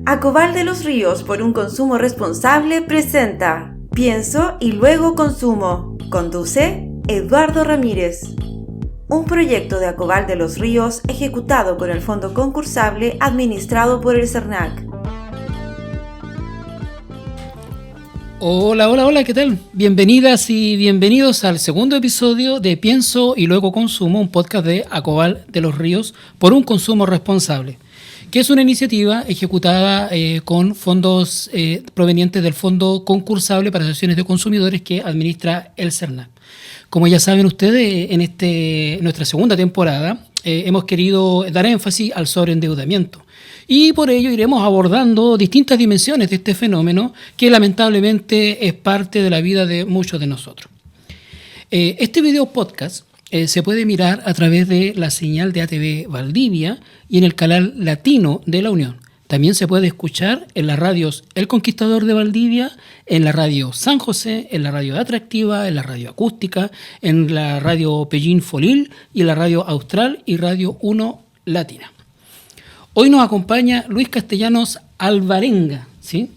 Acobal de los Ríos por un consumo responsable presenta Pienso y luego consumo. Conduce Eduardo Ramírez. Un proyecto de Acobal de los Ríos ejecutado con el fondo concursable administrado por el CERNAC. Hola, ¿qué tal? Bienvenidas y bienvenidos al segundo episodio de Pienso y luego consumo, un podcast de Acobal de los Ríos por un consumo responsable, que es una iniciativa ejecutada con fondos provenientes del Fondo Concursable para Asociaciones de Consumidores que administra el CERNAC. Como ya saben ustedes, en nuestra segunda temporada hemos querido dar énfasis al sobreendeudamiento. Y por ello iremos abordando distintas dimensiones de este fenómeno que lamentablemente es parte de la vida de muchos de nosotros. Este video podcast se puede mirar a través de la señal de ATV Valdivia y en el canal latino de la Unión. También se puede escuchar en las radios El Conquistador de Valdivia, en la radio San José, en la radio Atractiva, en la radio Acústica, en la radio Pellín Folil y en la radio Austral y radio 1 Latina. Hoy nos acompaña Luis Castellanos Alvarenga, ¿sí?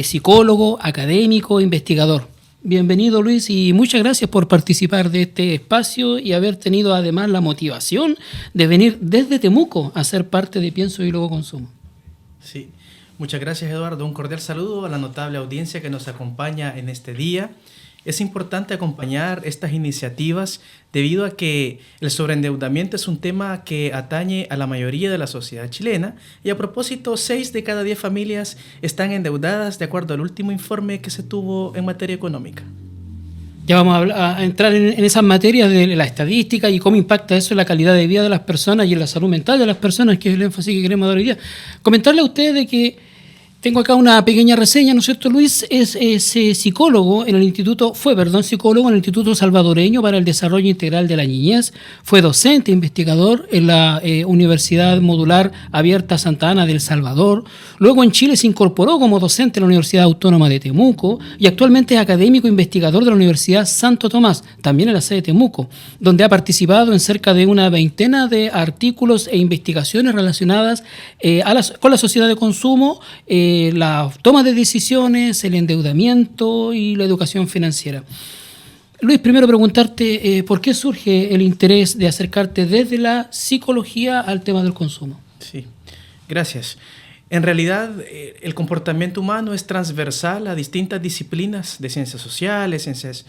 Psicólogo, académico, investigador. Bienvenido, Luis, y muchas gracias por participar de este espacio y haber tenido además la motivación de venir desde Temuco a ser parte de Pienso y luego consumo. Sí, muchas gracias, Eduardo. Un cordial saludo a la notable audiencia que nos acompaña en este día. Es importante acompañar estas iniciativas debido a que el sobreendeudamiento es un tema que atañe a la mayoría de la sociedad chilena y a propósito, 6 de cada 10 familias están endeudadas de acuerdo al último informe que se tuvo en materia económica. Ya vamos a entrar en esas materias de la estadística y cómo impacta eso en la calidad de vida de las personas y en la salud mental de las personas, que es el énfasis que queremos dar hoy día. Comentarle a ustedes de que tengo acá una pequeña reseña, ¿no es cierto? Luis es psicólogo en el Instituto Salvadoreño para el Desarrollo Integral de la Niñez, fue docente e investigador en la Universidad Modular Abierta Santa Ana del Salvador, luego en Chile se incorporó como docente en la Universidad Autónoma de Temuco y actualmente es académico e investigador de la Universidad Santo Tomás, también en la sede de Temuco, donde ha participado en cerca de una veintena de artículos e investigaciones relacionadas con la sociedad de consumo, la toma de decisiones, el endeudamiento y la educación financiera. Luis, primero preguntarte por qué surge el interés de acercarte desde la psicología al tema del consumo. Sí, gracias. En realidad, el comportamiento humano es transversal a distintas disciplinas de ciencias sociales, ciencias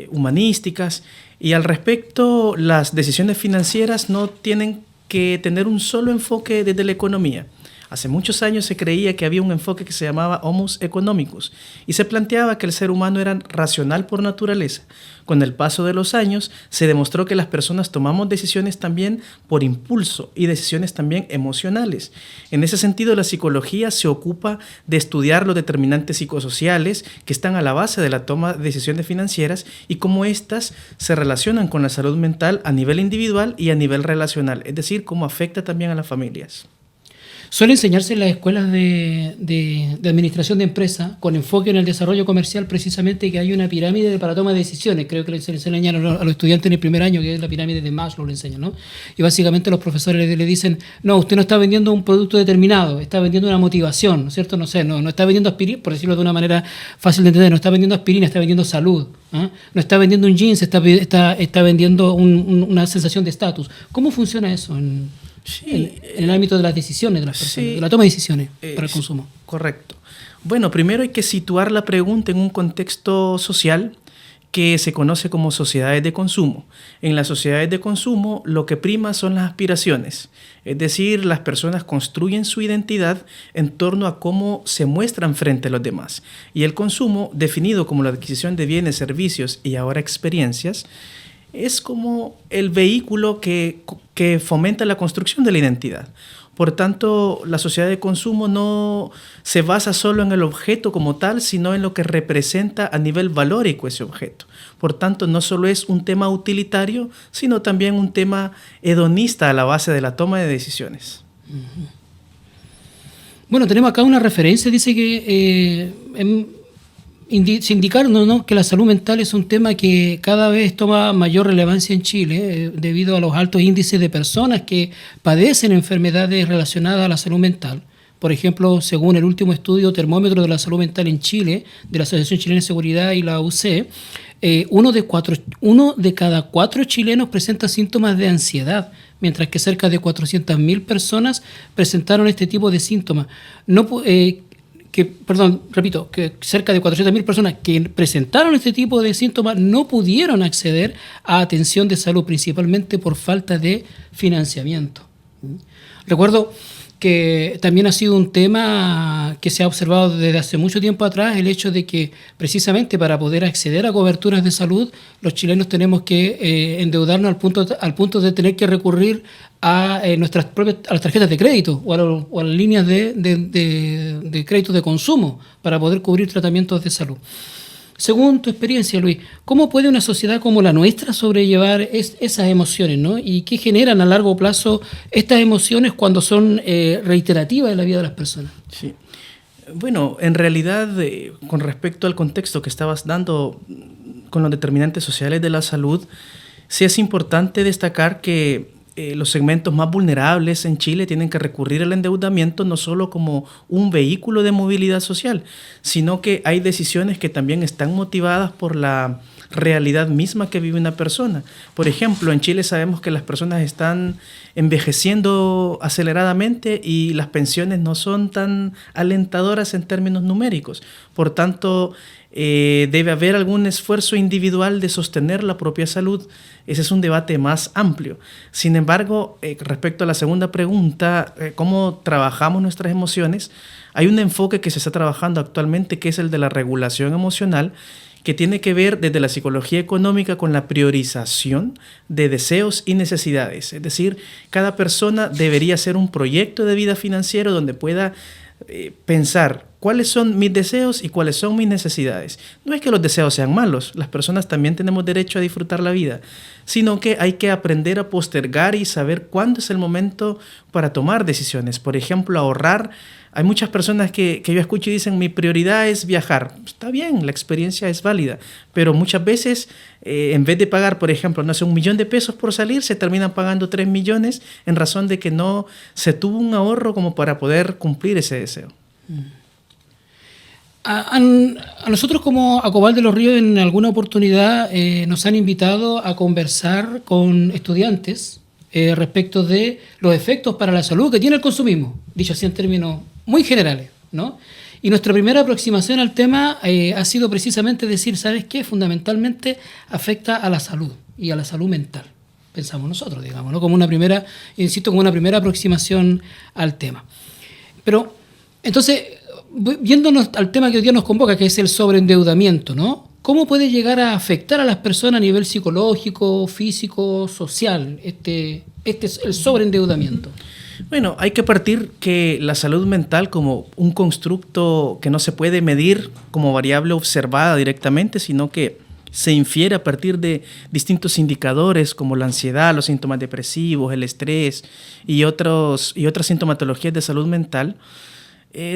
humanísticas, y al respecto, las decisiones financieras no tienen que tener un solo enfoque desde la economía. Hace muchos años se creía que había un enfoque que se llamaba Homus economicus y se planteaba que el ser humano era racional por naturaleza. Con el paso de los años se demostró que las personas tomamos decisiones también por impulso y decisiones también emocionales. En ese sentido, la psicología se ocupa de estudiar los determinantes psicosociales que están a la base de la toma de decisiones financieras y cómo éstas se relacionan con la salud mental a nivel individual y a nivel relacional, es decir, cómo afecta también a las familias. Suele enseñarse en las escuelas de administración de empresas con enfoque en el desarrollo comercial precisamente que hay una pirámide para toma de decisiones. Creo que se le enseñan a los estudiantes en el primer año, que es la pirámide de Maslow, lo enseñan, ¿no? Y básicamente los profesores le dicen, no, usted no está vendiendo un producto determinado, está vendiendo una motivación, ¿no es cierto? No está vendiendo aspirina, por decirlo de una manera fácil de entender, no está vendiendo aspirina, está vendiendo salud. ¿Eh? No está vendiendo un jeans, está vendiendo una sensación de estatus. ¿Cómo funciona eso en el ámbito de las decisiones de las personas, de la toma de decisiones para el consumo? Correcto. Bueno, primero hay que situar la pregunta en un contexto social que se conoce como sociedades de consumo. En las sociedades de consumo lo que prima son las aspiraciones, es decir, las personas construyen su identidad en torno a cómo se muestran frente a los demás. Y el consumo, definido como la adquisición de bienes, servicios y ahora experiencias, es como el vehículo que fomenta la construcción de la identidad. Por tanto, la sociedad de consumo no se basa solo en el objeto como tal, sino en lo que representa a nivel valórico ese objeto. Por tanto, no solo es un tema utilitario, sino también un tema hedonista a la base de la toma de decisiones. Bueno, tenemos acá una referencia, dice que se indicaron, ¿no?, que la salud mental es un tema que cada vez toma mayor relevancia en Chile debido a los altos índices de personas que padecen enfermedades relacionadas a la salud mental. Por ejemplo, según el último estudio Termómetro de la Salud Mental en Chile, de la Asociación Chilena de Seguridad y la UC, uno de cada 4 chilenos presenta síntomas de ansiedad, mientras que cerca de 400.000 personas presentaron este tipo de síntomas. Que cerca de 400.000 personas que presentaron este tipo de síntomas no pudieron acceder a atención de salud, principalmente por falta de financiamiento. Recuerdo que también ha sido un tema que se ha observado desde hace mucho tiempo atrás, el hecho de que precisamente para poder acceder a coberturas de salud, los chilenos tenemos que endeudarnos al punto de tener que recurrir a a las tarjetas de crédito o a las líneas de crédito de consumo para poder cubrir tratamientos de salud. Según tu experiencia, Luis, ¿cómo puede una sociedad como la nuestra sobrellevar esas emociones, ¿no? ¿Y qué generan a largo plazo estas emociones cuando son reiterativas en la vida de las personas? Sí. Bueno, en realidad, con respecto al contexto que estabas dando con los determinantes sociales de la salud, sí es importante destacar que los segmentos más vulnerables en Chile tienen que recurrir al endeudamiento no solo como un vehículo de movilidad social, sino que hay decisiones que también están motivadas por la realidad misma que vive una persona. Por ejemplo, en Chile sabemos que las personas están envejeciendo aceleradamente y las pensiones no son tan alentadoras en términos numéricos. Por tanto, debe haber algún esfuerzo individual de sostener la propia salud. Ese es un debate más amplio. Sin embargo, respecto a la segunda pregunta, ¿cómo trabajamos nuestras emociones? Hay un enfoque que se está trabajando actualmente que es el de la regulación emocional, que tiene que ver desde la psicología económica con la priorización de deseos y necesidades. Es decir, cada persona debería hacer un proyecto de vida financiero donde pueda pensar cuáles son mis deseos y cuáles son mis necesidades. No es que los deseos sean malos, las personas también tenemos derecho a disfrutar la vida, sino que hay que aprender a postergar y saber cuándo es el momento para tomar decisiones. Por ejemplo, ahorrar. Hay muchas personas que yo escucho y dicen, mi prioridad es viajar. Está bien, la experiencia es válida, pero muchas veces en vez de pagar, por ejemplo, no sé, 1 millón de pesos por salir, se terminan pagando 3 millones en razón de que no se tuvo un ahorro como para poder cumplir ese deseo. A nosotros como Acobal de los Ríos en alguna oportunidad nos han invitado a conversar con estudiantes respecto de los efectos para la salud que tiene el consumismo, dicho así en términos muy generales, ¿no? Y nuestra primera aproximación al tema ha sido precisamente decir, ¿sabes qué? Fundamentalmente afecta a la salud y a la salud mental, pensamos nosotros, digamos, ¿no? Como una primera aproximación al tema. Pero, entonces, viéndonos al tema que hoy día nos convoca, que es el sobreendeudamiento, ¿no? ¿Cómo puede llegar a afectar a las personas a nivel psicológico, físico, social, el sobreendeudamiento? Bueno, hay que partir que la salud mental como un constructo que no se puede medir como variable observada directamente, sino que se infiere a partir de distintos indicadores como la ansiedad, los síntomas depresivos, el estrés y otras sintomatologías de salud mental,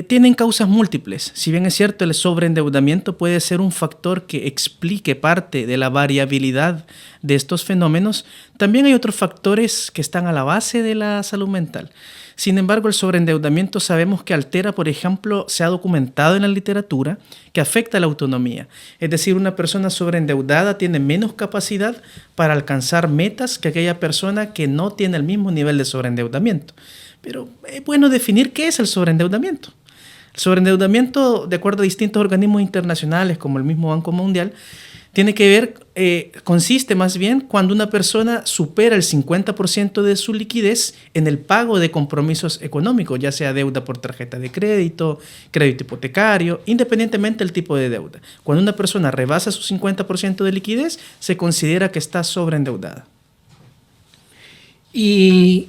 tienen causas múltiples. Si bien es cierto, el sobreendeudamiento puede ser un factor que explique parte de la variabilidad de estos fenómenos, también hay otros factores que están a la base de la salud mental. Sin embargo, el sobreendeudamiento sabemos que altera, por ejemplo, se ha documentado en la literatura, que afecta la autonomía. Es decir, una persona sobreendeudada tiene menos capacidad para alcanzar metas que aquella persona que no tiene el mismo nivel de sobreendeudamiento. Pero es bueno definir qué es el sobreendeudamiento. El sobreendeudamiento, de acuerdo a distintos organismos internacionales como el mismo Banco Mundial, tiene que ver, consiste más bien cuando una persona supera el 50% de su liquidez en el pago de compromisos económicos, ya sea deuda por tarjeta de crédito, crédito hipotecario, independientemente del tipo de deuda. Cuando una persona rebasa su 50% de liquidez, se considera que está sobreendeudada. ¿Y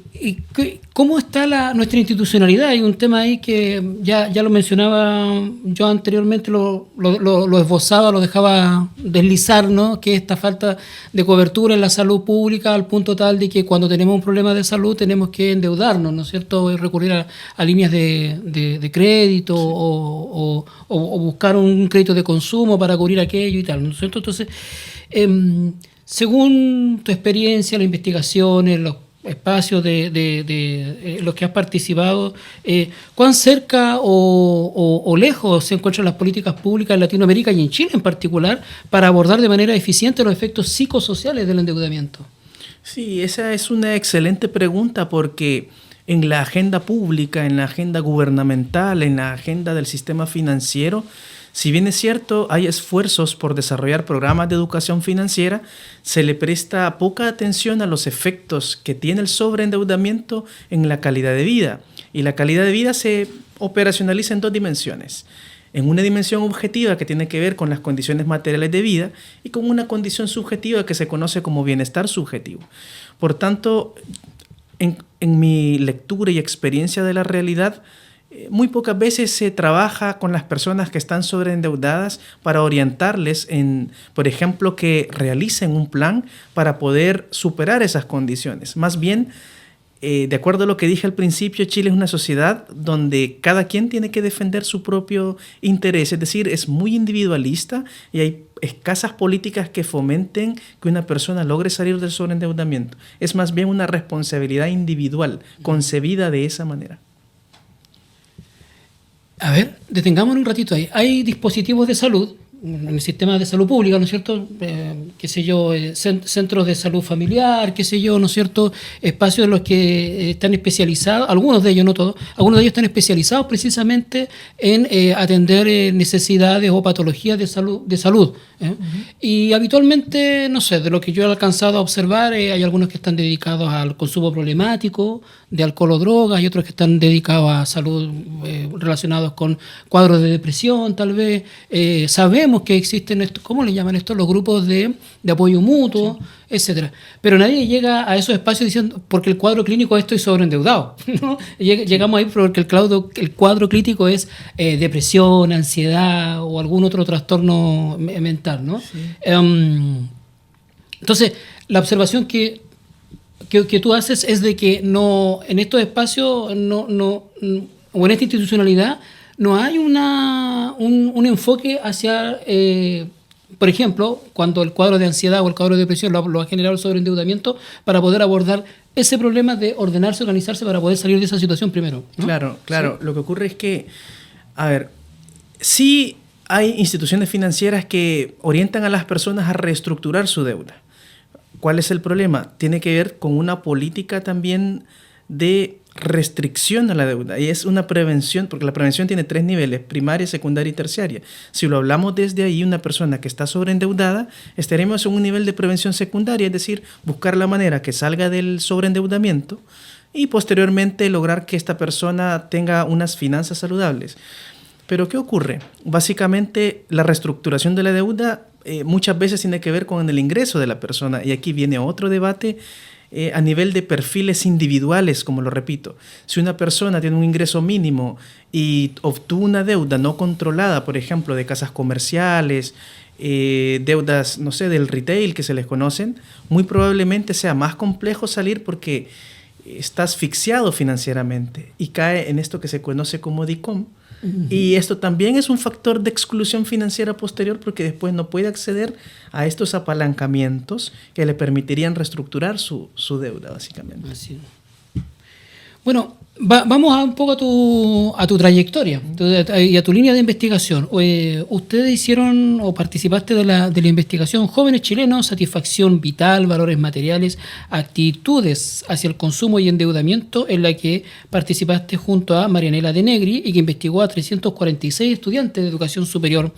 cómo está nuestra institucionalidad? Hay un tema ahí que ya lo mencionaba yo anteriormente, lo esbozaba, lo dejaba deslizar, ¿no? Que esta falta de cobertura en la salud pública al punto tal de que cuando tenemos un problema de salud tenemos que endeudarnos, ¿no es cierto? Recurrir a líneas de crédito o buscar un crédito de consumo para cubrir aquello y tal, ¿no es cierto? Entonces, según tu experiencia, las investigaciones, espacios de los que has participado, ¿cuán cerca o lejos se encuentran las políticas públicas en Latinoamérica y en Chile en particular para abordar de manera eficiente los efectos psicosociales del endeudamiento? Sí, esa es una excelente pregunta porque en la agenda pública, en la agenda gubernamental, en la agenda del sistema financiero, si bien es cierto, hay esfuerzos por desarrollar programas de educación financiera, se le presta poca atención a los efectos que tiene el sobreendeudamiento en la calidad de vida. Y la calidad de vida se operacionaliza en dos dimensiones. En una dimensión objetiva que tiene que ver con las condiciones materiales de vida y con una condición subjetiva que se conoce como bienestar subjetivo. Por tanto, en mi lectura y experiencia de la realidad, muy pocas veces se trabaja con las personas que están sobreendeudadas para orientarles en, por ejemplo, que realicen un plan para poder superar esas condiciones. Más bien, de acuerdo a lo que dije al principio, Chile es una sociedad donde cada quien tiene que defender su propio interés, es decir, es muy individualista y hay escasas políticas que fomenten que una persona logre salir del sobreendeudamiento. Es más bien una responsabilidad individual, concebida de esa manera. A ver, detengámonos un ratito ahí. Hay dispositivos de salud en el sistema de salud pública, ¿no es cierto? Qué sé yo, centros de salud familiar, qué sé yo, ¿no es cierto? Espacios en los que están especializados, algunos de ellos, no todos, algunos de ellos están especializados precisamente en atender necesidades o patologías de salud. Uh-huh. Y habitualmente, no sé, de lo que yo he alcanzado a observar, hay algunos que están dedicados al consumo problemático de alcohol o drogas, y otros que están dedicados a salud relacionados con cuadros de depresión, tal vez. Sabemos que existen, ¿cómo le llaman esto? Los grupos de apoyo mutuo, sí, etcétera. Pero nadie llega a esos espacios diciendo, porque el cuadro clínico es estoy sobreendeudado, ¿no? Llegamos ahí porque el cuadro clínico es depresión, ansiedad o algún otro trastorno mental, ¿no? Sí. Entonces, la observación que tú haces es de que no, en estos espacios o en esta institucionalidad no hay un enfoque hacia, por ejemplo, cuando el cuadro de ansiedad o el cuadro de depresión lo ha generado el sobreendeudamiento, para poder abordar ese problema de ordenarse, organizarse para poder salir de esa situación primero, ¿no? Claro. ¿Sí? Lo que ocurre es que, sí hay instituciones financieras que orientan a las personas a reestructurar su deuda. ¿Cuál es el problema? Tiene que ver con una política también de restricción a la deuda, y es una prevención, porque la prevención tiene 3 niveles: primaria, secundaria y terciaria. Si lo hablamos desde ahí, una persona que está sobreendeudada, estaremos en un nivel de prevención secundaria, es decir, buscar la manera que salga del sobreendeudamiento y posteriormente lograr que esta persona tenga unas finanzas saludables. Pero ¿qué ocurre? Básicamente, la reestructuración de la deuda muchas veces tiene que ver con el ingreso de la persona, y aquí viene otro debate a nivel de perfiles individuales, como lo repito. Si una persona tiene un ingreso mínimo y obtuvo una deuda no controlada, por ejemplo, de casas comerciales, deudas, no sé, del retail que se les conocen, muy probablemente sea más complejo salir porque está asfixiado financieramente y cae en esto que se conoce como DICOM. Uh-huh. Y esto también es un factor de exclusión financiera posterior, porque después no puede acceder a estos apalancamientos que le permitirían reestructurar su deuda, básicamente. Así. Bueno, vamos un poco a tu trayectoria y a tu línea de investigación. Ustedes hicieron o participaste de la investigación Jóvenes Chilenos, Satisfacción Vital, Valores Materiales, Actitudes hacia el Consumo y Endeudamiento, en la que participaste junto a Marianela de Negri y que investigó a 346 estudiantes de educación superior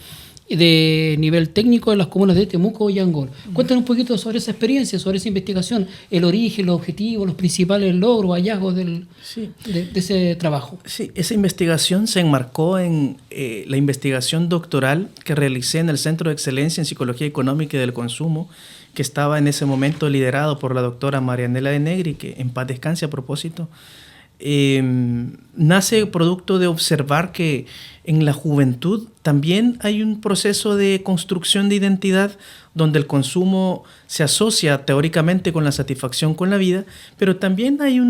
de nivel técnico en las comunas de Temuco y Angol. Cuéntanos un poquito sobre esa experiencia, sobre esa investigación, el origen, los objetivos, los principales logros, hallazgos de ese trabajo. Sí, esa investigación se enmarcó en la investigación doctoral que realicé en el Centro de Excelencia en Psicología Económica y del Consumo, que estaba en ese momento liderado por la doctora Marianela de Negri, que en paz descanse a propósito. Nace producto de observar que en la juventud también hay un proceso de construcción de identidad donde el consumo se asocia teóricamente con la satisfacción con la vida, pero también hay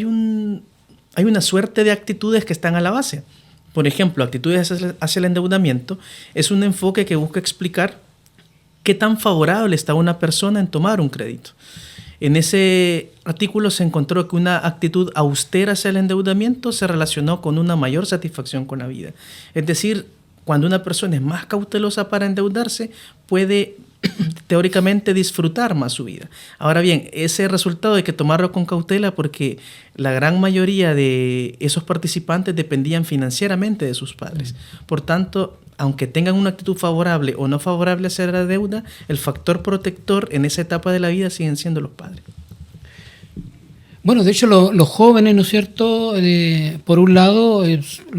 una suerte de actitudes que están a la base. Por ejemplo, actitudes hacia el endeudamiento es un enfoque que busca explicar qué tan favorable está una persona en tomar un crédito. En ese artículo se encontró que una actitud austera hacia el endeudamiento se relacionó con una mayor satisfacción con la vida. Es decir, cuando una persona es más cautelosa para endeudarse, puede teóricamente disfrutar más su vida. Ahora bien, ese resultado hay que tomarlo con cautela porque la gran mayoría de esos participantes dependían financieramente de sus padres. Por tanto, aunque tengan una actitud favorable o no favorable hacia la deuda, el factor protector en esa etapa de la vida siguen siendo los padres. Bueno, de hecho los jóvenes, ¿no es cierto? Por un lado,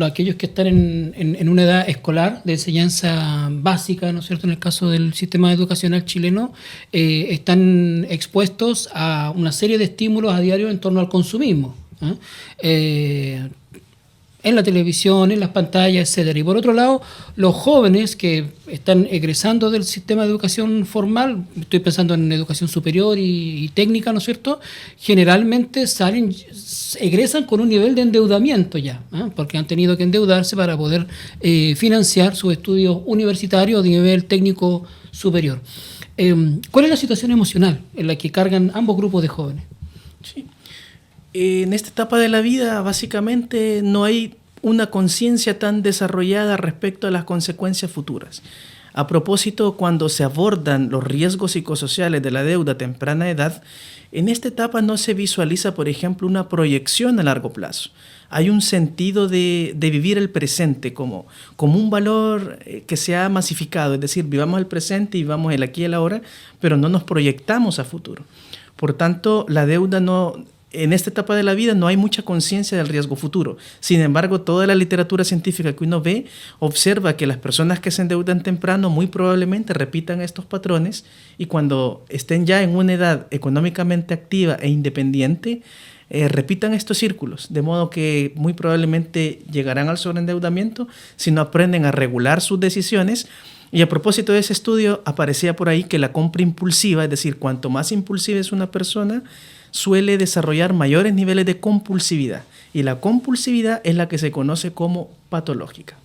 aquellos que están en una edad escolar de enseñanza básica, ¿no es cierto? En el caso del sistema educacional chileno, están expuestos a una serie de estímulos a diario en torno al consumismo, en la televisión, en las pantallas, etcétera. Y por otro lado, los jóvenes que están egresando del sistema de educación formal, estoy pensando en educación superior y técnica, ¿no es cierto?, generalmente egresan con un nivel de endeudamiento ya, porque han tenido que endeudarse para poder financiar sus estudios universitarios de nivel técnico superior. ¿Cuál es la situación emocional en la que cargan ambos grupos de jóvenes? Sí. En esta etapa de la vida, básicamente, no hay una conciencia tan desarrollada respecto a las consecuencias futuras. A propósito, cuando se abordan los riesgos psicosociales de la deuda a temprana edad, en esta etapa no se visualiza, por ejemplo, una proyección a largo plazo. Hay un sentido de vivir el presente como un valor que se ha masificado, es decir, vivamos el presente y vivamos el aquí y el ahora, pero no nos proyectamos a futuro. Por tanto, la deuda en esta etapa de la vida no hay mucha conciencia del riesgo futuro. Sin embargo, toda la literatura científica que uno ve observa que las personas que se endeudan temprano muy probablemente repitan estos patrones y cuando estén ya en una edad económicamente activa e independiente, repitan estos círculos, de modo que muy probablemente llegarán al sobreendeudamiento si no aprenden a regular sus decisiones. Y a propósito de ese estudio, aparecía por ahí que la compra impulsiva, es decir, cuanto más impulsiva es una persona, suele desarrollar mayores niveles de compulsividad. Y la compulsividad es la que se conoce como patológica.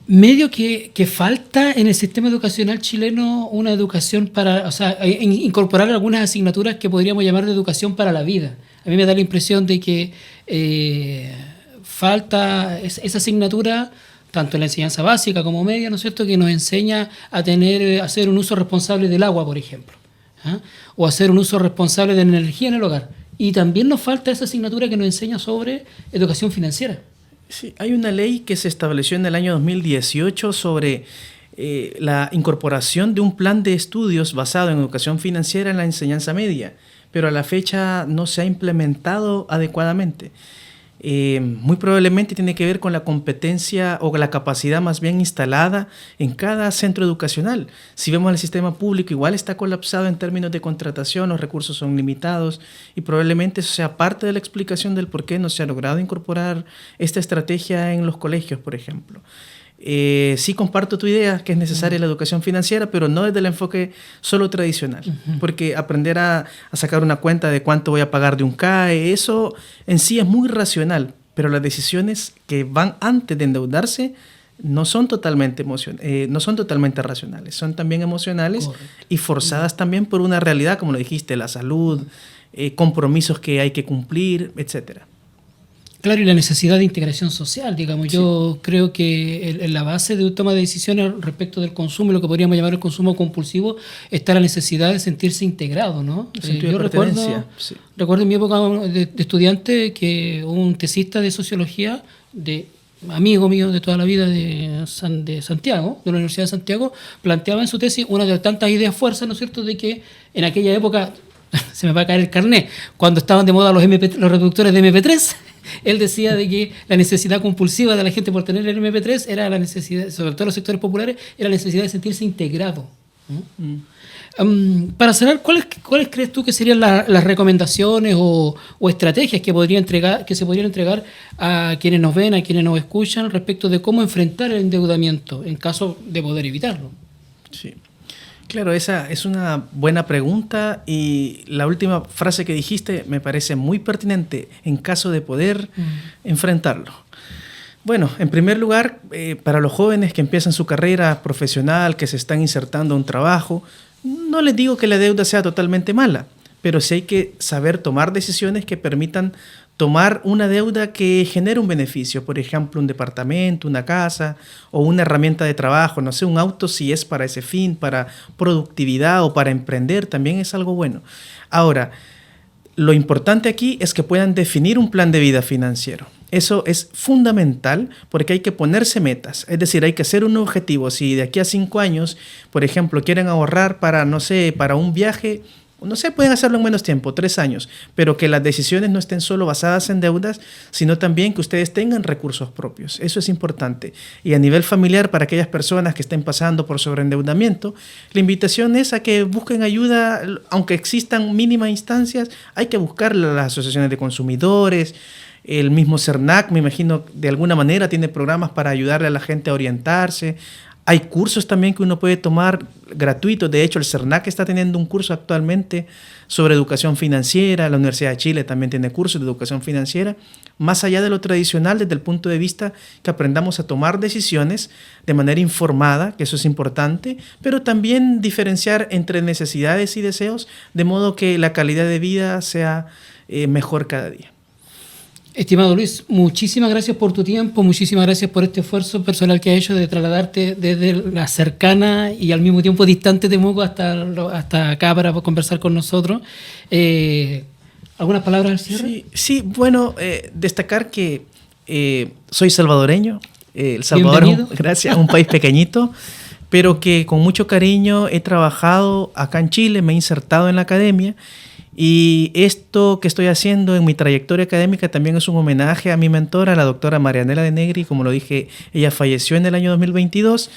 Medio que falta en el sistema educacional chileno una educación para, incorporar algunas asignaturas que podríamos llamar de educación para la vida. A mí me da la impresión de que falta esa asignatura, tanto en la enseñanza básica como media, ¿no es cierto?, que nos enseña a hacer un uso responsable del agua, por ejemplo, o hacer un uso responsable de la energía en el hogar. Y también nos falta esa asignatura que nos enseña sobre educación financiera. Sí, hay una ley que se estableció en el año 2018 sobre la incorporación de un plan de estudios basado en educación financiera en la enseñanza media, pero a la fecha no se ha implementado adecuadamente. Muy probablemente tiene que ver con la competencia o la capacidad más bien instalada en cada centro educacional. Si vemos el sistema público, igual está colapsado en términos de contratación, los recursos son limitados y probablemente eso sea parte de la explicación del por qué no se ha logrado incorporar esta estrategia en los colegios, por ejemplo. Sí comparto tu idea que es necesaria la educación financiera, pero no desde el enfoque solo tradicional, porque aprender a sacar una cuenta de cuánto voy a pagar de un CAE, eso en sí es muy racional, pero las decisiones que van antes de endeudarse no son totalmente racionales, son también emocionales. Correcto. Y forzadas también por una realidad, como lo dijiste, la salud, compromisos que hay que cumplir, etcétera. Claro, y la necesidad de integración social, digamos. Sí. Yo creo que en la base de toma de decisiones respecto del consumo, lo que podríamos llamar el consumo compulsivo, está la necesidad de sentirse integrado, ¿no? Yo recuerdo en mi época de estudiante que un tesista de sociología, amigo mío de toda la vida de Santiago, de la Universidad de Santiago, planteaba en su tesis una de tantas ideas fuerzas, ¿no es cierto?, de que en aquella época, se me va a caer el carnet, cuando estaban de moda los reproductores de MP3, él decía de que la necesidad compulsiva de la gente por tener el MP3 era la necesidad, sobre todo los sectores populares, era la necesidad de sentirse integrado. Para cerrar, ¿cuáles crees tú que serían las recomendaciones o estrategias que se podrían entregar a quienes nos ven, a quienes nos escuchan, respecto de cómo enfrentar el endeudamiento en caso de poder evitarlo? Sí. Claro, esa es una buena pregunta y la última frase que dijiste me parece muy pertinente en caso de poder enfrentarlo. Bueno, en primer lugar, para los jóvenes que empiezan su carrera profesional, que se están insertando a un trabajo, No les digo que la deuda sea totalmente mala, pero sí hay que saber tomar decisiones que permitan tomar una deuda que genere un beneficio, por ejemplo, un departamento, una casa o una herramienta de trabajo, no sé, un auto si es para ese fin, para productividad o para emprender, también es algo bueno. Ahora, lo importante aquí es que puedan definir un plan de vida financiero. Eso es fundamental porque hay que ponerse metas, es decir, hay que hacer un objetivo. Si de aquí a 5 años, por ejemplo, quieren ahorrar para, no sé, para un viaje, no sé, pueden hacerlo en menos tiempo, 3 años, pero que las decisiones no estén solo basadas en deudas, sino también que ustedes tengan recursos propios. Eso es importante. Y a nivel familiar, para aquellas personas que estén pasando por sobreendeudamiento, la invitación es a que busquen ayuda, aunque existan mínimas instancias, hay que buscar las asociaciones de consumidores. El mismo CERNAC, me imagino, de alguna manera tiene programas para ayudarle a la gente a orientarse. Hay cursos también que uno puede tomar gratuitos. De hecho, el CERNAC está teniendo un curso actualmente sobre educación financiera. La Universidad de Chile también tiene cursos de educación financiera. Más allá de lo tradicional, desde el punto de vista que aprendamos a tomar decisiones de manera informada, que eso es importante, pero también diferenciar entre necesidades y deseos, de modo que la calidad de vida sea mejor cada día. Estimado Luis, muchísimas gracias por tu tiempo, muchísimas gracias por este esfuerzo personal que has hecho de trasladarte desde la cercana y al mismo tiempo distante Temuco hasta acá para conversar con nosotros. ¿Algunas palabras al cierre? Sí, bueno, destacar que soy salvadoreño. El Salvador es un país pequeñito, pero que con mucho cariño he trabajado acá en Chile, me he insertado en la academia. Y esto que estoy haciendo en mi trayectoria académica también es un homenaje a mi mentora, la doctora Marianela de Negri. Como lo dije, ella falleció en el año 2022.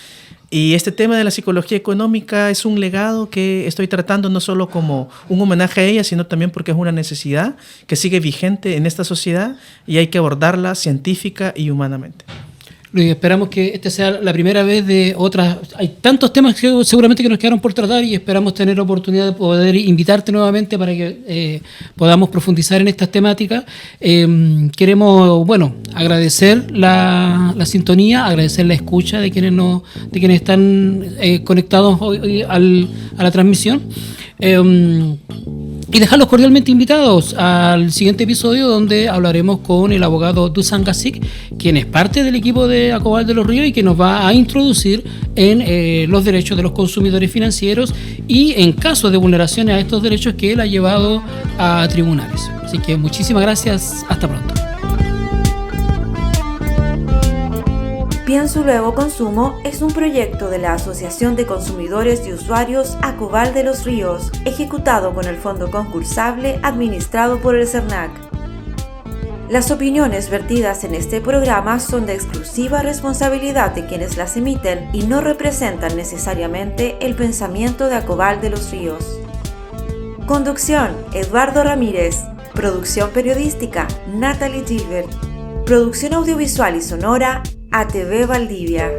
Y este tema de la psicología económica es un legado que estoy tratando no solo como un homenaje a ella, sino también porque es una necesidad que sigue vigente en esta sociedad y hay que abordarla científica y humanamente. Luis, esperamos que esta sea la primera vez de otras. Hay tantos temas que seguramente que nos quedaron por tratar y esperamos tener la oportunidad de poder invitarte nuevamente para que podamos profundizar en estas temáticas. Queremos, agradecer la sintonía, agradecer la escucha de quienes están conectados hoy a la transmisión. Y dejarlos cordialmente invitados al siguiente episodio donde hablaremos con el abogado Dusan Gasik, quien es parte del equipo de Acobal de los Ríos y que nos va a introducir en los derechos de los consumidores financieros y en caso de vulneraciones a estos derechos que él ha llevado a tribunales. Así que muchísimas gracias, hasta pronto. Pienso y Luego Consumo es un proyecto de la Asociación de Consumidores y Usuarios Acobal de los Ríos, ejecutado con el fondo concursable administrado por el CERNAC. Las opiniones vertidas en este programa son de exclusiva responsabilidad de quienes las emiten y no representan necesariamente el pensamiento de Acobal de los Ríos. Conducción: Eduardo Ramírez. Producción periodística: Natalie Gilbert. Producción audiovisual y sonora: ATV Valdivia.